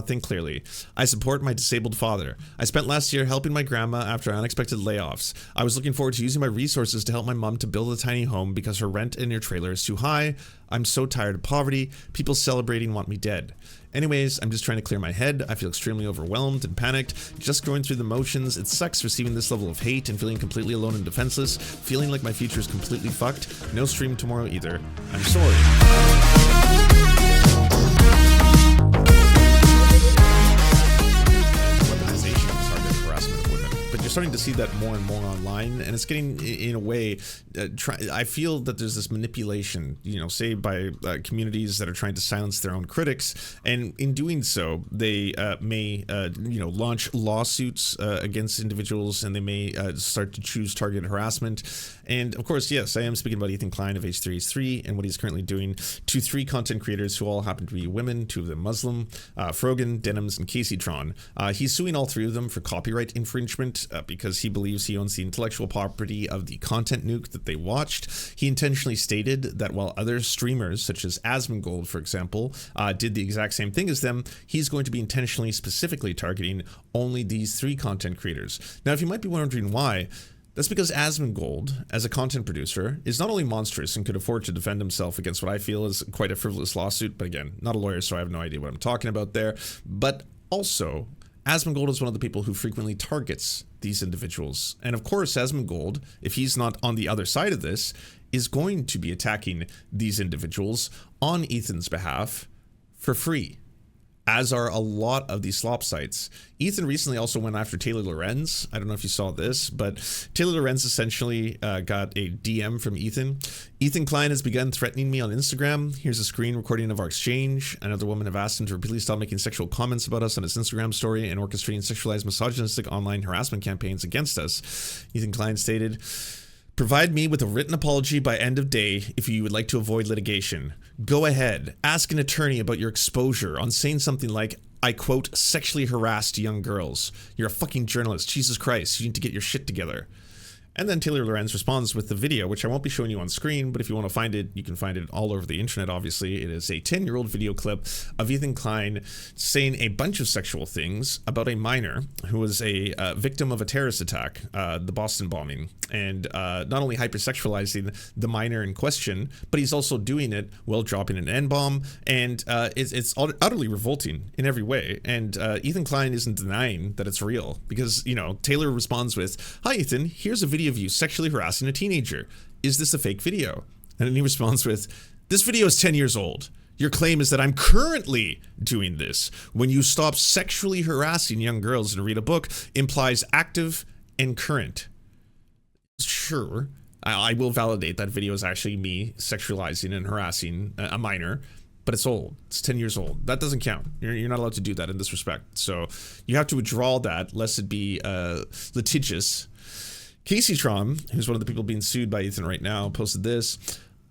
cannot think clearly. I support my disabled father. I spent last year helping my grandma after unexpected layoffs. I was looking forward to using my resources to help my mom to build a tiny home because her rent in her trailer is too high. I'm so tired of poverty. People celebrating want me dead. Anyways, I'm just trying to clear my head. I feel extremely overwhelmed and panicked, just going through the motions. It sucks receiving this level of hate and feeling completely alone and defenseless, feeling like my future is completely fucked. No stream tomorrow either. I'm sorry. You're starting to see that more and more online, and it's getting, in a way, I feel that there's this manipulation, say by communities that are trying to silence their own critics, and in doing so, they may, launch lawsuits against individuals, and they may start to choose targeted harassment. And of course, yes, I am speaking about Ethan Klein of H3H3 and what he's currently doing to 3 content creators who all happen to be women, 2 of them Muslim, Frogan, Denims, and Kaceytron. He's suing all 3 of them for copyright infringement because he believes he owns the intellectual property of the content nuke that they watched. He intentionally stated that while other streamers, such as Asmongold, for example, did the exact same thing as them, he's going to be intentionally, specifically targeting only these 3 content creators. Now, if you might be wondering why, that's because Asmongold, as a content producer, is not only monstrous and could afford to defend himself against what I feel is quite a frivolous lawsuit, but again, not a lawyer, so I have no idea what I'm talking about there, but also, Asmongold is one of the people who frequently targets these individuals. And of course, Asmongold, if he's not on the other side of this, is going to be attacking these individuals on Ethan's behalf for free, as are a lot of these slop sites. Ethan recently also went after Taylor Lorenz. I don't know if you saw this, but Taylor Lorenz essentially got a DM from Ethan. Ethan Klein has begun threatening me on Instagram. Here's a screen recording of our exchange. Another woman have asked him to repeatedly stop making sexual comments about us on his Instagram story and orchestrating sexualized misogynistic online harassment campaigns against us. Ethan Klein stated, "Provide me with a written apology by end of day if you would like to avoid litigation. Go ahead, ask an attorney about your exposure on saying something like, I quote, sexually harassed young girls. You're a fucking journalist. Jesus Christ, you need to get your shit together." And then Taylor Lorenz responds with the video, which I won't be showing you on screen, but if you want to find it, you can find it all over the internet, obviously. It is a 10-year-old video clip of Ethan Klein saying a bunch of sexual things about a minor who was a victim of a terrorist attack, the Boston bombing, and not only hypersexualizing the minor in question, but he's also doing it while dropping an N-bomb, and it's utterly revolting in every way. And Ethan Klein isn't denying that it's real, because, Taylor responds with, "Hi, Ethan, here's a video of you sexually harassing a teenager. Is this a fake video?" And then he responds with, "This video is 10 years old. Your claim is that I'm currently doing this. When you stop sexually harassing young girls and read a book implies active and current." Sure, I will validate that video is actually me sexualizing and harassing a minor, but it's old. It's 10 years old. That doesn't count. You're not allowed to do that in this respect. So you have to withdraw that, lest it be litigious. Kaceytron, who's one of the people being sued by Ethan right now, posted this.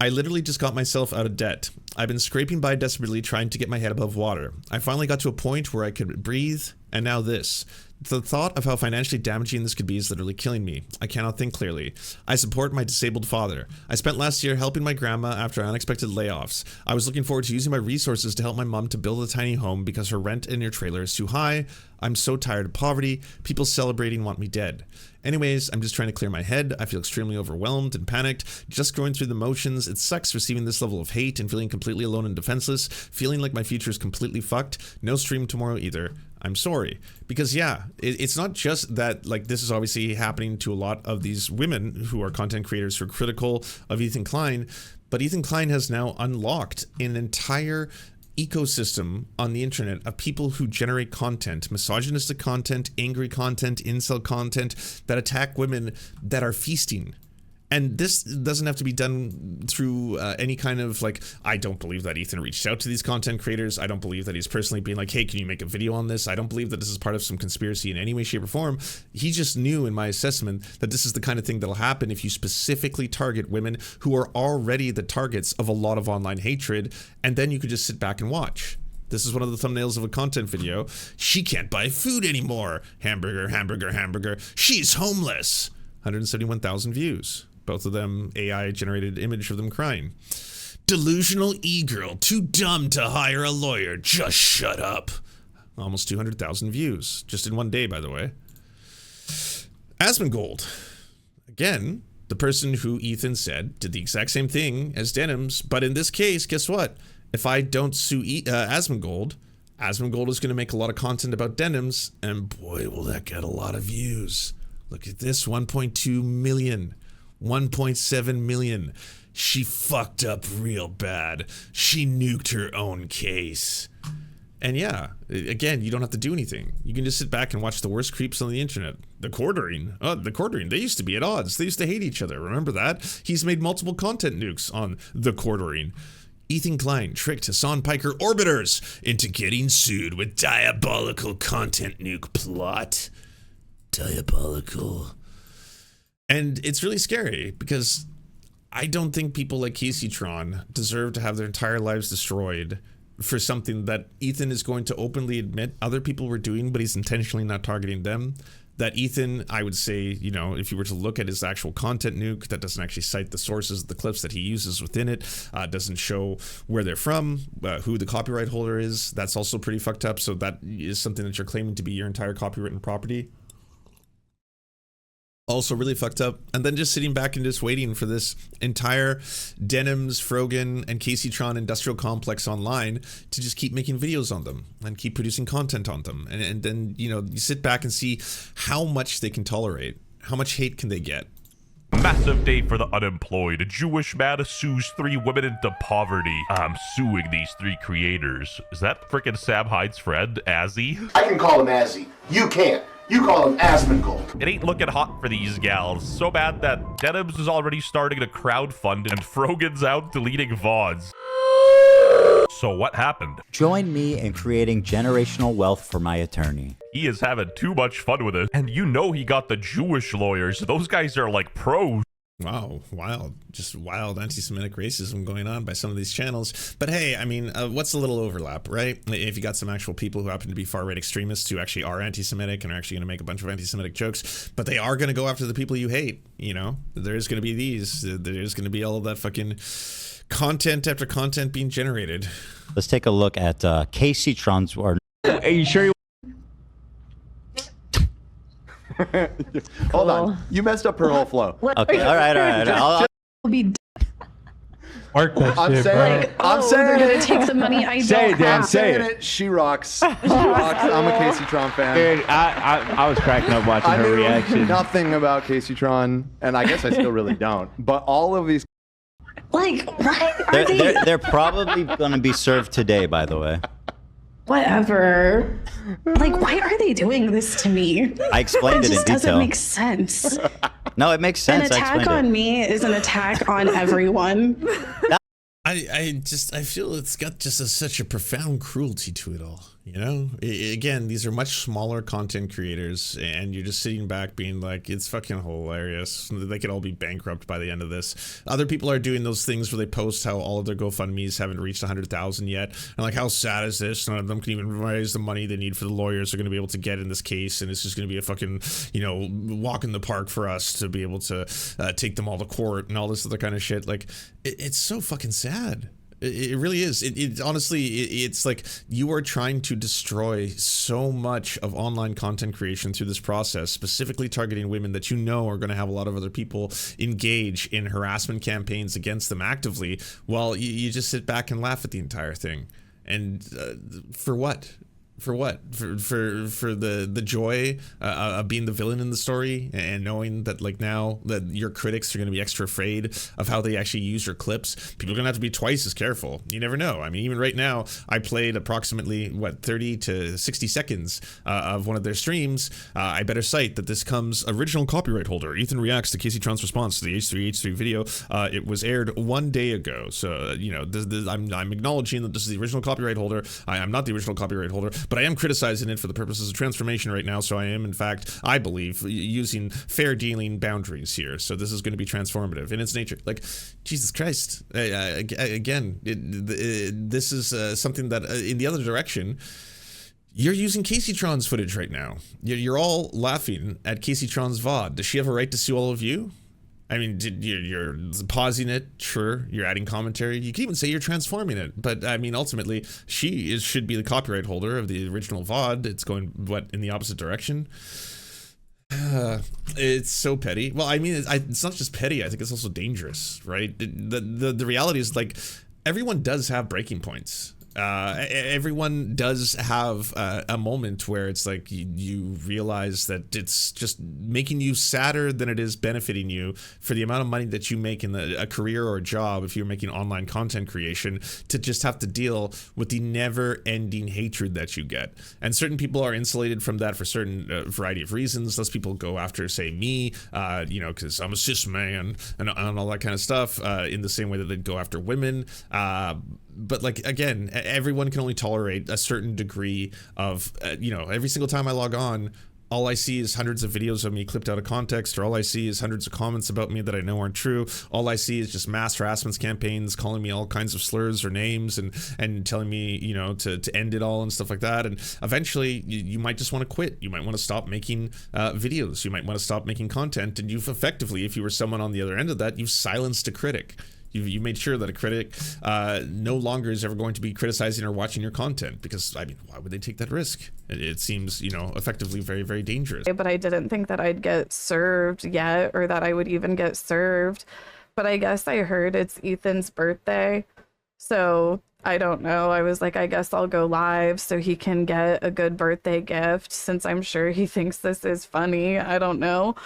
"I literally just got myself out of debt. I've been scraping by desperately trying to get my head above water. I finally got to a point where I could breathe, and now this. The thought of how financially damaging this could be is literally killing me. I cannot think clearly. I support my disabled father. I spent last year helping my grandma after unexpected layoffs. I was looking forward to using my resources to help my mom to build a tiny home because her rent in her trailer is too high. I'm so tired of poverty. People celebrating want me dead. Anyways, I'm just trying to clear my head. I feel extremely overwhelmed and panicked, just going through the motions. It sucks receiving this level of hate and feeling completely alone and defenseless, feeling like my future is completely fucked. No stream tomorrow either. I'm sorry." Because yeah, it's not just that, like, this is obviously happening to a lot of these women who are content creators who are critical of Ethan Klein, but Ethan Klein has now unlocked an entire ecosystem on the internet of people who generate content, misogynistic content, angry content, incel content, that attack women that are feasting. And this doesn't have to be done through any kind of, like, I don't believe that Ethan reached out to these content creators. I don't believe that he's personally being like, hey, can you make a video on this? I don't believe that this is part of some conspiracy in any way, shape, or form. He just knew, in my assessment, that this is the kind of thing that'll happen if you specifically target women who are already the targets of a lot of online hatred, and then you could just sit back and watch. This is one of the thumbnails of a content video. She can't buy food anymore. Hamburger, hamburger, hamburger. She's homeless. 171,000 views. Both of them AI-generated image of them crying. Delusional e-girl, too dumb to hire a lawyer. Just shut up. almost 200,000 views just in one day, by the way. Asmongold, again, the person who Ethan said did the exact same thing as Denims, but in this case, guess what? If I don't sue Asmongold, Asmongold is going to make a lot of content about Denims, and boy, will that get a lot of views. Look at this, 1.2 million, 1.7 million. She fucked up real bad. She nuked her own case. And yeah, again, you don't have to do anything. You can just sit back and watch the worst creeps on the internet. The Quartering. Oh, the Quartering. They used to be at odds. They used to hate each other. Remember that? He's made multiple content nukes on the Quartering. Ethan Klein tricked Hassan Piker orbiters into getting sued with diabolical content nuke plot. Diabolical. And it's really scary because I don't think people like Kaceytron deserve to have their entire lives destroyed for something that Ethan is going to openly admit other people were doing, but he's intentionally not targeting them. That Ethan, I would say, you know, if you were to look at his actual content nuke, that doesn't actually cite the sources of the clips that he uses within it, doesn't show where they're from, who the copyright holder is. That's also pretty fucked up. So that is something that you're claiming to be your entire copywritten property. Also really fucked up. And then just sitting back and just waiting for this entire Denims, Frogan, and Kaceytron industrial complex online to just keep making videos on them and keep producing content on them. And then, you know, you sit back and see how much they can tolerate. How much hate can they get? Massive day for the unemployed. A Jewish man sues 3 women into poverty. I'm suing these 3 creators. Is that frickin' Sam Hyde's friend, Azzy? I can call him Azzy. You can't. You call him Asmongold. It ain't looking hot for these gals. So bad that Denims is already starting to crowdfund and Frogan's out deleting VODs. So what happened? Join me in creating generational wealth for my attorney. He is having too much fun with it. And you know he got the Jewish lawyers. Those guys are like pros. Wow, wild. Just wild anti-Semitic racism going on by some of these channels. But hey, I mean, what's a little overlap, right? If you got some actual people who happen to be far-right extremists who actually are anti-Semitic and are actually going to make a bunch of anti-Semitic jokes, but they are going to go after the people you hate, you know? There's going to be these. There's going to be all of that fucking content after content being generated. Let's take a look at Kaceytron's... Are you sure you... Hold on. You messed up her whole flow. Okay, all right. I'll be Work that I'm shit, saying, bro. like, I'm saying they're it. gonna take the money I Say don't it, Dan, have. say Saying it. She rocks. She rocks. I'm a Kaceytron fan. Dude, I was cracking up watching I her knew reaction. nothing about Kaceytron, and I guess I still really don't. But all of these. Like, what are they? they're probably going to be served today, by the way. Whatever. Like, why are they doing this to me? I explained It it in just doesn't detail. make sense. No, it makes sense. An I attack explained on it. me is an attack on everyone. I feel it's got just such a profound cruelty to it all, you know? Again, these are much smaller content creators, and you're just sitting back being like, it's fucking hilarious. They could all be bankrupt by the end of this. Other people are doing those things where they post how all of their GoFundMes haven't reached 100,000 yet, and like, how sad is this? None of them can even raise the money they need for the lawyers they're going to be able to get in this case, and it's just going to be a fucking, you know, walk in the park for us to be able to take them all to court and all this other kind of shit. Like, it's so fucking sad. It really is. It honestly, it's like you are trying to destroy so much of online content creation through this process, specifically targeting women that you know are going to have a lot of other people engage in harassment campaigns against them actively, while you just sit back and laugh at the entire thing. And for what? For what? For the joy of being the villain in the story, and knowing that like now that your critics are going to be extra afraid of how they actually use your clips. People are going to have to be twice as careful. You never know. I mean, even right now, I played approximately 30 to 60 seconds of one of their streams. I better cite that this comes original copyright holder. Ethan reacts to Kaceytron's response to the H3H3 video. It was aired 1 day ago. So you know, I'm acknowledging that this is the original copyright holder. I'm not the original copyright holder, but I am criticizing it for the purposes of transformation right now. So I am, in fact, I believe, using fair dealing boundaries here. So this is going to be transformative in its nature. Like, Jesus Christ. Again, this is something that in the other direction, you're using Kaceytron's footage right now. You're all laughing at Kaceytron's VOD. Does she have a right to sue all of you? I mean, you're pausing it, sure. You're adding commentary. You can even say you're transforming it. But I mean, ultimately, should be the copyright holder of the original VOD. It's going in the opposite direction. It's so petty. Well, I mean, it's not just petty. I think it's also dangerous, right? The reality is, like, everyone does have breaking points. Everyone does have a moment where it's like you realize that it's just making you sadder than it is benefiting you for the amount of money that you make in a career or a job if you're making online content creation, to just have to deal with the never-ending hatred that you get. And certain people are insulated from that for certain variety of reasons. Those people go after, say, me, because I'm a cis man and all that kind of stuff, in the same way that they'd go after women. But like, again, everyone can only tolerate a certain degree of, every single time I log on, all I see is hundreds of videos of me clipped out of context, or all I see is hundreds of comments about me that I know aren't true. All I see is just mass harassment campaigns calling me all kinds of slurs or names and telling me, to end it all and stuff like that. And eventually you might just want to quit. You might want to stop making videos. You might want to stop making content. And you've effectively, if you were someone on the other end of that, you've silenced a critic. You made sure that a critic no longer is ever going to be criticizing or watching your content, because, I mean, why would they take that risk? It seems, effectively very, very dangerous. But I didn't think that I'd get served yet, or that I would even get served. But I guess I heard it's Ethan's birthday. So I don't know. I was like, I guess I'll go live so he can get a good birthday gift, since I'm sure he thinks this is funny. I don't know.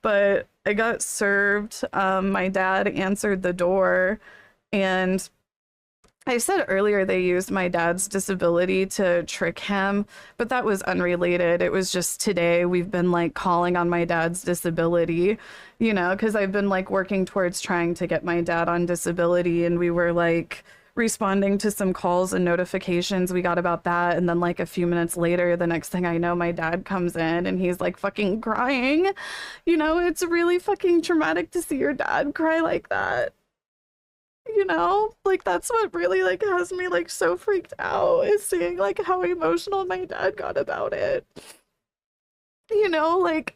But I got served. My dad answered the door, and I said earlier they used my dad's disability to trick him, but that was unrelated. It was just today we've been like calling on my dad's disability, because I've been like working towards trying to get my dad on disability, and we were like responding to some calls and notifications we got about that. And then like a few minutes later, the next thing I know, my dad comes in and he's like fucking crying. It's really fucking traumatic to see your dad cry like that. Like, that's what really like has me like so freaked out, is seeing like how emotional my dad got about it. Like,